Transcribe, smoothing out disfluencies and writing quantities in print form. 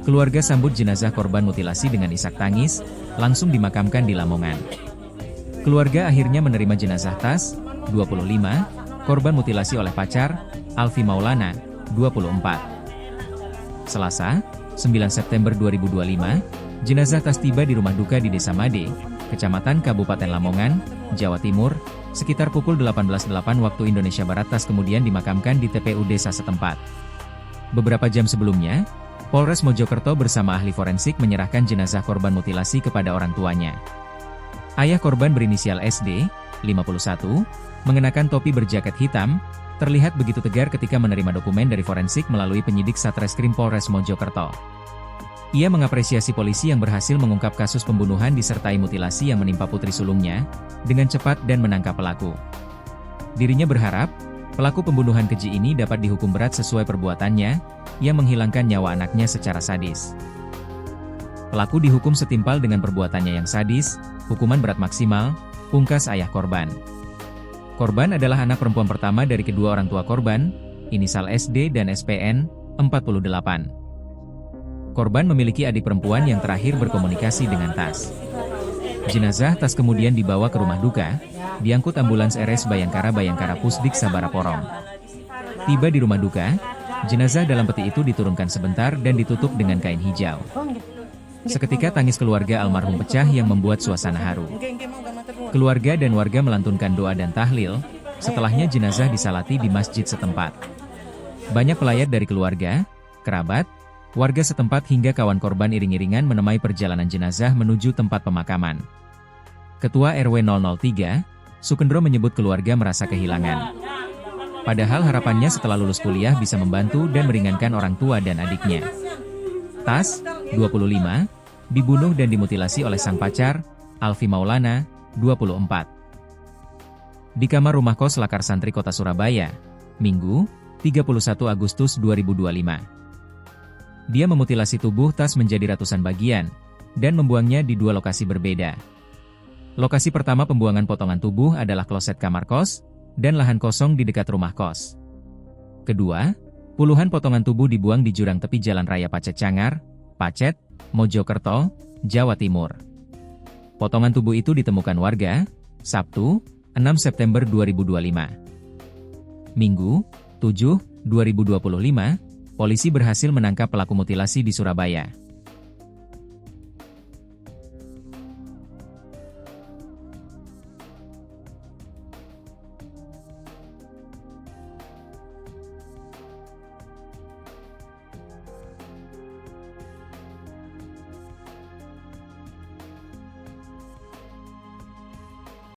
Keluarga sambut jenazah korban mutilasi dengan isak tangis, langsung dimakamkan di Lamongan. Keluarga akhirnya menerima jenazah Tas, 25, korban mutilasi oleh pacar, Alfi Maulana, 24. Selasa, 9 September 2025, jenazah Tas tiba di rumah duka di Desa Made, Kecamatan Kabupaten Lamongan, Jawa Timur, sekitar pukul 18.08 waktu Indonesia Barat. Tas kemudian dimakamkan di TPU desa setempat. Beberapa jam sebelumnya, Polres Mojokerto bersama ahli forensik menyerahkan jenazah korban mutilasi kepada orang tuanya. Ayah korban berinisial SD, 51, mengenakan topi berjaket hitam, terlihat begitu tegar ketika menerima dokumen dari forensik melalui penyidik Satreskrim Polres Mojokerto. Ia mengapresiasi polisi yang berhasil mengungkap kasus pembunuhan disertai mutilasi yang menimpa putri sulungnya, dengan cepat dan menangkap pelaku. Dirinya berharap, pelaku pembunuhan keji ini dapat dihukum berat sesuai perbuatannya, yang menghilangkan nyawa anaknya secara sadis. Pelaku dihukum setimpal dengan perbuatannya yang sadis, hukuman berat maksimal, pungkas ayah korban. Korban adalah anak perempuan pertama dari kedua orang tua korban, inisial SD dan SPN, 48. Korban memiliki adik perempuan yang terakhir berkomunikasi dengan Tas. Jenazah Tas kemudian dibawa ke rumah duka, diangkut ambulans RS Bayangkara Pusdik Sabara Porong. Tiba di rumah duka, jenazah dalam peti itu diturunkan sebentar dan ditutup dengan kain hijau. Seketika tangis keluarga almarhum pecah yang membuat suasana haru. Keluarga dan warga melantunkan doa dan tahlil, setelahnya jenazah disalati di masjid setempat. Banyak pelayat dari keluarga, kerabat, warga setempat hingga kawan korban iring-iringan menemai perjalanan jenazah menuju tempat pemakaman. Ketua RW 003, Sukendro menyebut keluarga merasa kehilangan. Padahal harapannya setelah lulus kuliah bisa membantu dan meringankan orang tua dan adiknya. Tas, 25, dibunuh dan dimutilasi oleh sang pacar, Alfi Maulana, 24. Di kamar rumah kos Lakar Santri Kota Surabaya, Minggu, 31 Agustus 2025. Dia memutilasi tubuh Tas menjadi ratusan bagian, dan membuangnya di dua lokasi berbeda. Lokasi pertama pembuangan potongan tubuh adalah kloset kamar kos, dan lahan kosong di dekat rumah kos. Kedua, puluhan potongan tubuh dibuang di jurang tepi Jalan Raya Pacet Cangar, Pacet, Mojokerto, Jawa Timur. Potongan tubuh itu ditemukan warga, Sabtu, 6 September 2025. Minggu, 7, 2025, polisi berhasil menangkap pelaku mutilasi di Surabaya.